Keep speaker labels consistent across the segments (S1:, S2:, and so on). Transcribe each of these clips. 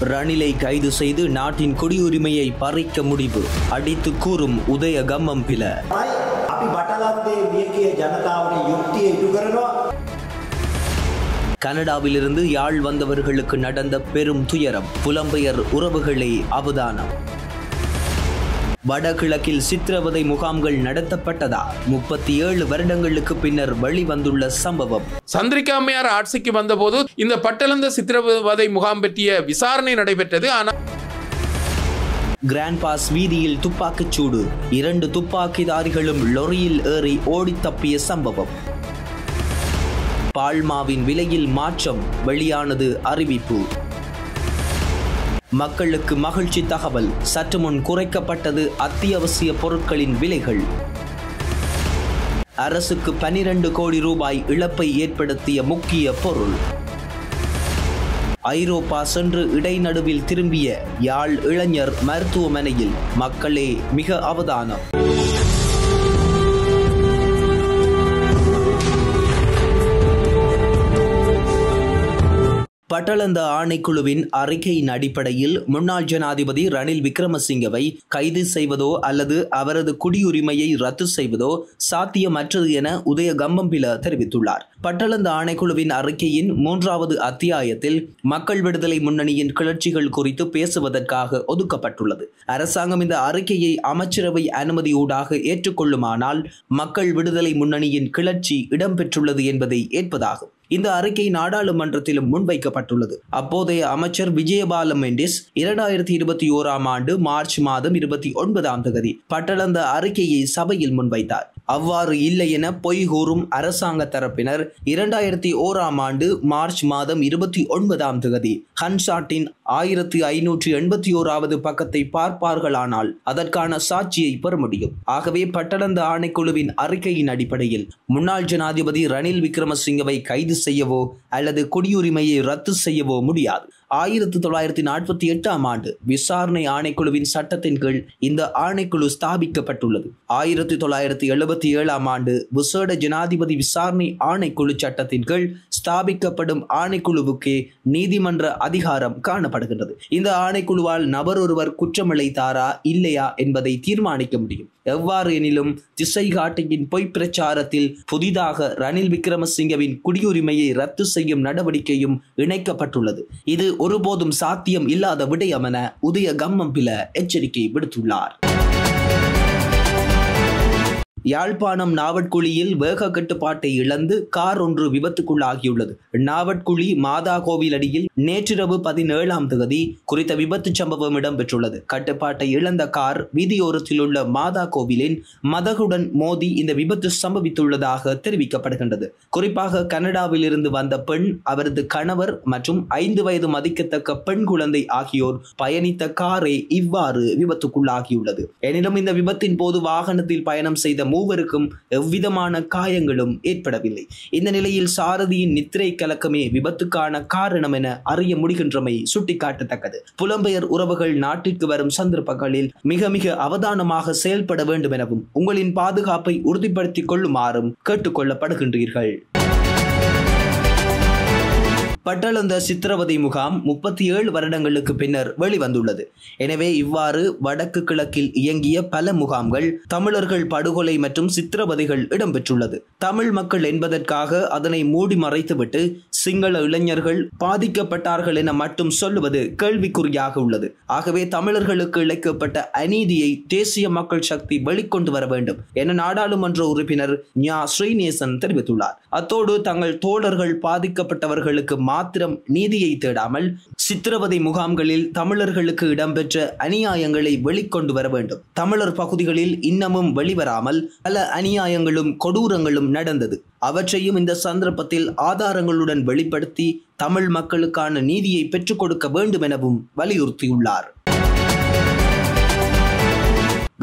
S1: ரணிலை கைது செய்து நாட்டின் குடியுரிமையை பறிக்க முடிவு அடித்து கூறும் உதய கம்மம்பில. கனடாவிலிருந்து யாழ் வந்தவர்களுக்கு நடந்த பெரும் துயரம், புலம்பெயர் உறவுகளே அவதானம். வடகிழக்கில் சித்திரவதை முகாம்கள் நடத்தப்பட்டதா? 37 வருடங்களுக்கு பின்னர் வெளிவந்துள்ள சம்பவம்.
S2: சந்திரிகா அம்மையார் ஆட்சிக்கு வந்தபோது இந்த பட்டளந்த சித்திரவதை முகாம் பற்றிய விசாரணை நடைபெற்றது. ஆனால்
S1: கிராண்ட் பாஸ் வீதியில் துப்பாக்கிச்சூடு, 2 துப்பாக்கிதாரிகளும் லொரியில் ஏறி ஓடி தப்பிய சம்பவம். பால்மாவின் விலையில் மாற்றம், வெளியானது அறிவிப்பு. மக்களுக்கு மகிழ்ச்சி தகவல், சற்று முன் குறைக்கப்பட்டது அத்தியாவசிய பொருட்களின் விலைகள். அரசுக்கு 12 கோடி ரூபாய் இழப்பை ஏற்படுத்திய முக்கிய பொருள். ஐரோப்பா சென்று இடைநடுவில் திரும்பிய யாழ் இளைஞர் மருத்துவமனையில், மக்களே மிக அவதானம். பட்டளந்த ஆணைக்குழுவின் அறிக்கையின் அடிப்படையில் முன்னாள் ஜனாதிபதி ரணில் விக்ரமசிங்கவை கைது செய்வதோ அல்லது அவரது குடியுரிமையை ரத்து செய்வதோ சாத்தியமற்றது என உதய கம்மம்பில தெரிவித்துள்ளார். பட்டளந்த ஆணைக்குழுவின் அறிக்கையின் 3வது அத்தியாயத்தில் மக்கள் விடுதலை முன்னணியின் கிளர்ச்சிகள் குறித்து பேசுவதற்காக ஒதுக்கப்பட்டுள்ளது. அரசாங்கம் இந்த அறிக்கையை அமைச்சரவை அனுமதியூடாக ஏற்றுக்கொள்ளுமானால் மக்கள் விடுதலை முன்னணியின் கிளர்ச்சி இடம்பெற்றுள்ளது என்பதை ஏற்பதாகும். இந்த அறிக்கை நாடாளுமன்றத்திலும் முன்வைக்கப்பட்டுள்ளது. அப்போதைய அமைச்சர் விஜயபால மெண்டிஸ் 2021ஆம் ஆண்டு மார்ச் மாதம் 29ஆம் தேதி பட்டளந்த அறிக்கையை சபையில் முன்வைத்தார். அவ்வாறு இல்லை என பொய் கூறும் அரசாங்க தரப்பினர் 2001ஆம் ஆண்டு மார்ச் மாதம் 29ஆம் தேதி ஹன்ஷாட்டின் 1581வது பக்கத்தை பார்ப்பார்களானால் அதற்கான சாட்சியை பெற முடியும். ஆகவே பட்டளந்த ஆணைக்குழுவின் அறிக்கையின் அடிப்படையில் முன்னாள் ஜனாதிபதி ரணில் விக்ரமசிங்கவை கைது செய்யவோ அல்லது குடியுரிமையை ரத்து செய்யவோ முடியாது. 1948ஆம் ஆண்டு விசாரணை ஆணைக்குழுவின் சட்டத்தின் கீழ் இந்த ஆணைக்குழு ஸ்தாபிக்கப்பட்டுள்ளது. 1977ஆம் ஆண்டு விசேட ஜனாதிபதி விசாரணை ஆணைக்குழு சட்டத்தின் கீழ் ஸ்தாபிக்கப்படும் ஆணைக்குழுவுக்கே நீதிமன்ற அதிகாரம் காணப்படுகின்றது. இந்த ஆணைக்குழுவால் நபர் ஒருவர் குற்றமிழைத்தாரா இல்லையா என்பதை தீர்மானிக்க முடியும். எவ்வாறு எனினும் திசை காட்டியின் பொய் பிரச்சாரத்தில் புதிதாக ரணில் விக்ரமசிங்கவின் குடியுரிமையை ரத்து செய்யும் நடவடிக்கையும் இணைக்கப்பட்டுள்ளது. இது ஒருபோதும் சாத்தியம் இல்லாத விடயம் என உதய கம்மம்பில எச்சரிக்கை விடுத்துள்ளார். யாழ்ப்பாணம் நாவட்குழியில் வேக கட்டுப்பாட்டை இழந்து கார் ஒன்று விபத்துக்குள்ளாகியுள்ளது. நாவட்குழி மாதா கோவில் அடியில் நேற்றிரவு 17ஆம் தேதி குறித்த விபத்து சம்பவம் இடம்பெற்றுள்ளது. கட்டுப்பாட்டை இழந்த கார் வீதியோரத்தில் உள்ள மாதா கோவிலின் மதகுடன் மோதி இந்த விபத்து சம்பவித்துள்ளதாக தெரிவிக்கப்படுகின்றது. குறிப்பாக கனடாவில் இருந்து வந்த பெண், அவரது கணவர் மற்றும் 5 வயது மதிக்கத்தக்க பெண் குழந்தை ஆகியோர் பயணித்த காரே இவ்வாறு விபத்துக்குள்ளாகியுள்ளது. எனினும் இந்த விபத்தின் போது வாகனத்தில் பயணம் செய்த மூவருக்கும் எவ்விதமான காயங்களும் ஏற்படவில்லை. இந்த நிலையில் சாரதியின் நித்திரை கலக்கமே விபத்துக்கான காரணம் என அறிய முடிகின்றமை சுட்டிக்காட்டத்தக்கது. புலம்பெயர் உறவுகள் நாட்டிற்கு வரும் சந்தர்ப்பங்களில் மிக மிக அவதானமாக செயல்பட வேண்டும் எனவும் உங்களின் பாதுகாப்பை உறுதிப்படுத்திக் கொள்ளுமாறும் கேட்டுக்கொள்ளப்படுகின்றீர்கள். பட்டளந்த சித்திரவதை முகாம் 37 வருடங்களுக்கு பின்னர் வெளிவந்துள்ளது. எனவே இவ்வாறு வடக்கு கிழக்கில் இயங்கிய பல முகாம்கள், தமிழர்கள் படுகொலை மற்றும் சித்திரவதைகள் இடம்பெற்றுள்ளது. தமிழ் மக்கள் என்பதற்காக அதனை மூடி மறைத்துவிட்டு சிங்கள இளைஞர்கள் பாதிக்கப்பட்டார்கள் என மட்டும் சொல்லுவது கேள்விக்குறியாக உள்ளது. ஆகவே தமிழர்களுக்கு இழைக்கப்பட்ட அநீதியை தேசிய மக்கள் சக்தி வெளிக்கொண்டு வர வேண்டும் என நாடாளுமன்ற உறுப்பினர் ஞா ஸ்ரீநேசன் தெரிவித்துள்ளார். அத்தோடு தங்கள் தோழர்கள் பாதிக்கப்பட்டவர்களுக்கு மாத்திரம் நீதியை தேடாமல் சித்திரவதை முகாம்களில் தமிழர்களுக்கு இடம்பெற்ற அநியாயங்களை வெளிக்கொண்டு வர வேண்டும். தமிழர் பகுதிகளில் இன்னமும் வெளிவராமல் பல அநியாயங்களும் கொடூரங்களும் நடந்தது. அவற்றையும் இந்த சந்தர்ப்பத்தில் ஆதாரங்களுடன் வெளிப்படுத்தி தமிழ் மக்களுக்கான நீதியை பெற்றுக் கொடுக்க வேண்டும் எனவும் வலியுறுத்தியுள்ளார்.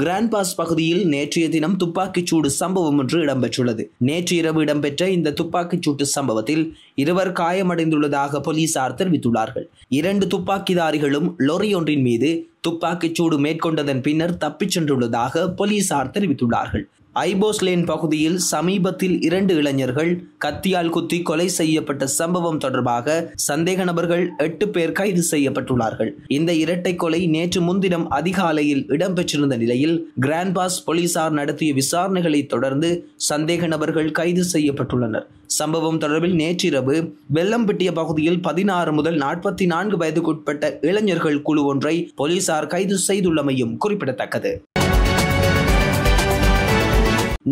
S1: கிராண்ட் பாஸ் பகுதியில் நேற்றைய தினம் துப்பாக்கிச்சூடு சம்பவம் ஒன்று இடம்பெற்றுள்ளது. நேற்று இரவு இடம்பெற்ற இந்த துப்பாக்கிச்சூட்டு சம்பவத்தில் 2 காயமடைந்துள்ளதாக போலீசார் தெரிவித்துள்ளார்கள். 2 துப்பாக்கிதாரிகளும் லொரி ஒன்றின் மீது துப்பாக்கிச்சூடு மேற்கொண்டதன் பின்னர் தப்பிச் சென்றுள்ளதாக போலீசார் தெரிவித்துள்ளார்கள். ஐபோஸ்லேன் பகுதியில் சமீபத்தில் 2 இளைஞர்கள் கத்தியால் குத்தி கொலை செய்யப்பட்ட சம்பவம் தொடர்பாக சந்தேக நபர்கள் 8 பேர் கைது செய்யப்பட்டுள்ளார்கள். இந்த இரட்டை கொலை நேற்று முன்தினம் அதிகாலையில் இடம்பெற்றிருந்த நிலையில் கிராண்ட் பாஸ் போலீசார் நடத்திய விசாரணைகளை தொடர்ந்து சந்தேக நபர்கள் கைது செய்யப்பட்டுள்ளனர். சம்பவம் தொடர்பில் நேற்றிரவு வெள்ளம்பிட்டிய பகுதியில் 16 முதல் 44 வயதுக்குட்பட்ட இளைஞர்கள் குழு ஒன்றை போலீசார் கைது செய்துள்ளமையும் குறிப்பிடத்தக்கது.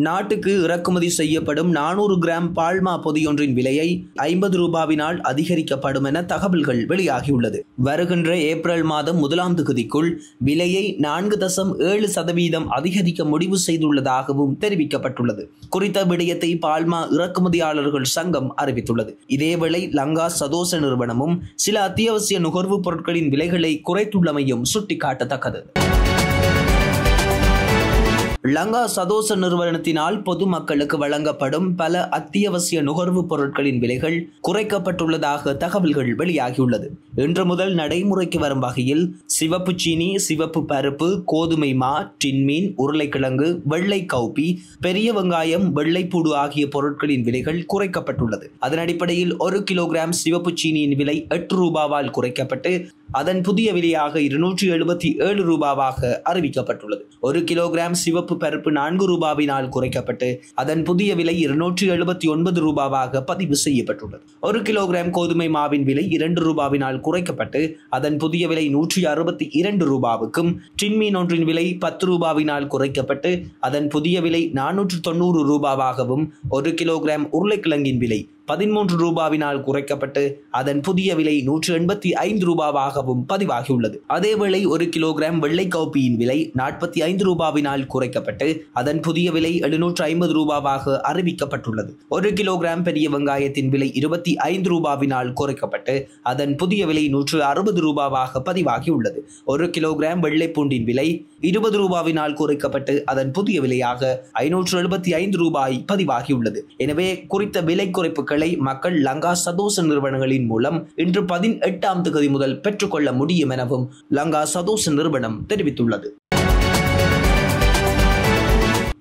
S1: நாட்டுக்கு இறக்குமதி செய்யப்படும் 400 கிராம் பால்மா பொதியொன்றின் விலையை 50 ரூபாவினால் அதிகரிக்கப்படும் என தகவல்கள் வெளியாகியுள்ளது. வருகின்ற ஏப்ரல் மாதம் 1ஆம் தேதிக்குள் விலையை 4.7% அதிகரிக்க முடிவு செய்துள்ளதாகவும் தெரிவிக்கப்பட்டுள்ளது. குறித்த விடயத்தை பால்மா இறக்குமதியாளர்கள் சங்கம் அறிவித்துள்ளது. இதேவேளை லங்கா சதோச நிறுவனமும் சில அத்தியாவசிய நுகர்வுப் பொருட்களின் விலைகளை குறைத்துள்ளமையும் சுட்டிக்காட்டத்தக்கது. லங்கா சதோச நிறுவனத்தினால் பொதுமக்களுக்கு வழங்கப்படும் பல அத்தியாவசிய நுகர்வுப் பொருட்களின் விலைகள் குறைக்கப்பட்டுள்ளதாக தகவல்கள் வெளியாகியுள்ளது. இன்று முதல் நடைமுறைக்கு வரும் வகையில் சிவப்பு சீனி, சிவப்பு பருப்பு, கோதுமை மா, டின்மீன், உருளைக்கிழங்கு, வெள்ளை கௌப்பி, பெரிய வெங்காயம், வெள்ளைப்பூடு ஆகிய பொருட்களின் விலைகள் குறைக்கப்பட்டுள்ளது. அதன் அடிப்படையில் 1 கிலோகிராம் சிவப்பு சீனியின் விலை 8 ரூபாவால் குறைக்கப்பட்டு அதன் புதிய விலையாக 277 ரூபாவாக அறிவிக்கப்பட்டுள்ளது. 1 கிலோகிராம் சிவப்பு பருப்பு 4 ரூபாவினால் குறைக்கப்பட்டு அதன் புதிய விலை 279 ரூபாவாக பதிவு செய்யப்பட்டுள்ளது. 1 கிலோகிராம் கோதுமை மாவின் விலை 2 ரூபாவினால் குறைக்கப்பட்டு அதன் புதிய விலை 162 ரூபாவுக்கும், டின்மீன் ஒன்றின் விலை 10 ரூபாவினால் குறைக்கப்பட்டு அதன் புதிய விலை 490 ரூபாவாகவும், 1 கிலோகிராம் உருளைக்கிழங்கின் விலை 13 ரூபாவினால் குறைக்கப்பட்டு அதன் புதிய விலை 185 ரூபாவாகவும் பதிவாகியுள்ளது. அதேவேளை 1 கிலோகிராம் வெள்ளை கௌப்பியின் விலை 45 ரூபாவினால் குறைக்கப்பட்டு அதன் புதிய விலை 750 ரூபாவாக அறிவிக்கப்பட்டுள்ளது. 1 கிலோகிராம் பெரிய வெங்காயத்தின் விலை 25 ரூபாவினால் குறைக்கப்பட்டு அதன் புதிய விலை 160 ரூபாவாக பதிவாகியுள்ளது. 1 கிலோகிராம் வெள்ளைப்பூண்டின் விலை 20 ரூபாவினால் குறைக்கப்பட்டு அதன் புதிய விலையாக 575 ரூபாய் பதிவாகியுள்ளது. எனவே குறித்த விலை குறைப்புகள் மக்கள் லங்கா சதோச நிறுவனங்களின் மூலம் இன்று 18ஆம் தேதி முதல் பெற்றுக்கொள்ள முடியும் எனவும் லங்கா சதோச நிறுவனம் தெரிவித்துள்ளது.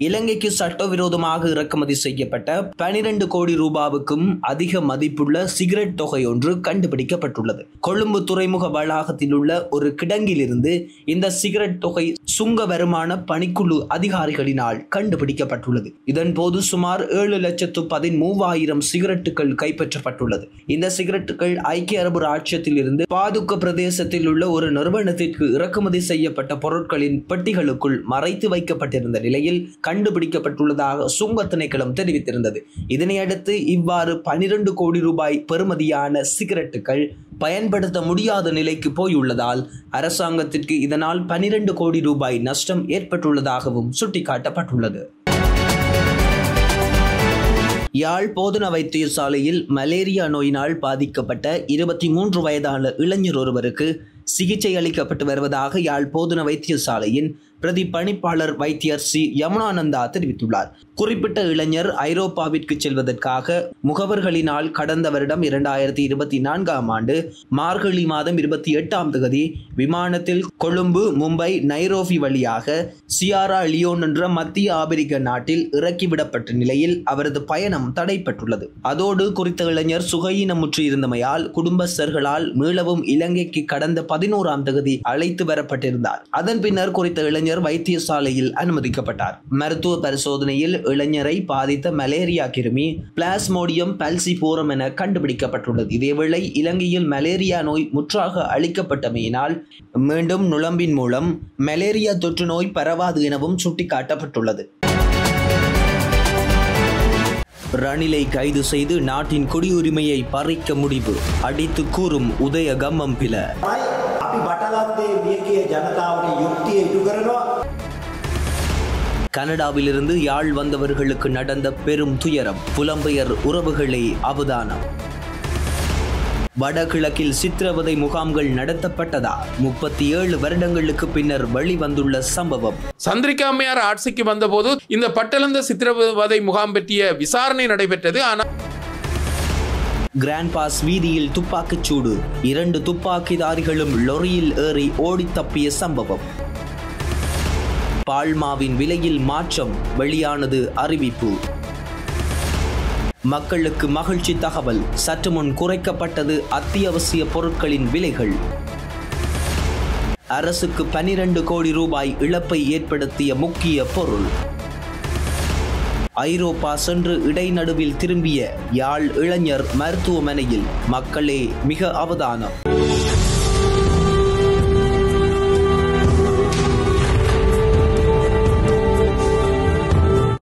S1: இலங்கைக்கு சட்டவிரோதமாக இறக்குமதி செய்யப்பட்ட 12 கோடி ரூபாவுக்கும் அதிக மதிப்புள்ள சிகரெட் தொகை ஒன்று கண்டுபிடிக்கப்பட்டுள்ளது. கொழும்பு துறைமுக வளாகத்தில் உள்ள ஒரு கிடங்கிலிருந்து இந்த சிகரெட் தொகை சுங்க வருமான பணிக்குழு அதிகாரிகளினால் கண்டுபிடிக்கப்பட்டுள்ளது. இதன் போது சுமார் 7,13,000 சிகரெட்டுகள் கைப்பற்றப்பட்டுள்ளது. இந்த சிகரெட்டுகள் ஐக்கிய அரபு ராச்சியத்தில் இருந்து பாதுக்க பிரதேசத்தில் உள்ள ஒரு நிறுவனத்திற்கு இறக்குமதி செய்யப்பட்ட பொருட்களின் பெட்டிகளுக்குள் மறைத்து வைக்கப்பட்டிருந்த நிலையில் கண்டுபிடிக்கப்பட்டுள்ளதாக சுங்க திணைக்களம் தெரிவித்திருந்தது. இதனையடுத்து இவ்வாறு 12 கோடி ரூபாய் பெறுமதியான சிகரெட்டுகள் பயன்படுத்த முடியாத நிலைக்கு போயுள்ளதால் அரசாங்கத்திற்கு இதனால் 12 கோடி ரூபாய் நஷ்டம் ஏற்பட்டுள்ளதாகவும் சுட்டிக்காட்டப்பட்டுள்ளது. யாழ் போதனா வைத்தியசாலையில் மலேரியா நோயினால் பாதிக்கப்பட்ட 23 வயதான இளைஞர் ஒருவருக்கு சிகிச்சை அளிக்கப்பட்டு வருவதாக யாழ் போதனா வைத்தியசாலையின் பிரதி பணிப்பாளர் வைத்தியர் சி யமுனானந்தா தெரிவித்துள்ளார். குறிப்பிட்ட இளைஞர் ஐரோப்பாவிற்கு செல்வதற்காக முகவர்களினால் கடந்த வருடம் 2024ஆம் ஆண்டு மார்கழி மாதம் 28ஆம் தேதி விமானத்தில் கொழும்பு, மும்பை, நைரோபி வழியாக சியாரா லியோன் என்ற மத்திய ஆப்பிரிக்க நாட்டில் இறக்கிவிடப்பட்ட நிலையில் அவரது பயணம் தடைப்பட்டுள்ளது. அதோடு குறித்த இளைஞர் சுகையினமுற்று இருந்தமையால் குடும்பஸ்தர்களால் மீளவும் இலங்கைக்கு கடந்த 11ஆம் தேதி அழைத்து வரப்பட்டிருந்தார். அதன் பின்னர் குறித்த இளைஞர் வைத்தியசாலையில் அனுமதிக்கப்பட்டார். மருத்துவ பரிசோதனையில் இளைஞரை பாதித்த மலேரியா கிருமி பிளாஸ்மோடியம் பால்சிபோரம் என கண்டுபிடிக்கப்பட்டுள்ளது. இதேவேளை இலங்கையில் மலேரியா நோய் முற்றாக அளிக்கப்பட்டமையினால் மீண்டும் நுளம்பின் மூலம் மலேரியா தொற்று நோய் பரவாது எனவும் சுட்டிக்காட்டப்பட்டுள்ளது. ரணிலை கைது செய்து நாட்டின் குடியுரிமையை பறிக்க முடிவு, அடித்து கூறும் உதய கம்மம்பில. கனடாவிலிருந்து யாழ் வந்தவர்களுக்கு நடந்த பெரும் துயரம், புலம்பெயர் உறவுகளை அவதானம். வடகிழக்கில் சித்திரவதை முகாம்கள் நடத்தப்பட்டதா? 37 வருடங்களுக்கு பின்னர் வெளிவந்துள்ள சம்பவம்.
S2: சந்திரிகா அம்மையார் ஆட்சிக்கு வந்தபோது இந்த பட்டளந்த சித்திரவதை முகாம் பற்றிய விசாரணை நடைபெற்றது. ஆனால்
S1: கிராண்ட் பாஸ் வீதியில் துப்பாக்கிச் சூடு, 2 துப்பாக்கிதாரிகளும் லொரியில் ஏறி ஓடி தப்பிய சம்பவம். பால்மாவின் விலையில் மாற்றம், வெளியானது அறிவிப்பு. மக்களுக்கு மகிழ்ச்சி தகவல், சற்று முன் குறைக்கப்பட்டது அத்தியாவசிய பொருட்களின் விலைகள். அரசுக்கு 12 கோடி ரூபாய் இழப்பை ஏற்படுத்திய முக்கிய பொருள். ஐரோப்பா சென்று இடைநடுவில் திரும்பிய யாழ் இளைஞர் மருத்துவமனையில், மக்களே மிக அவதானம்.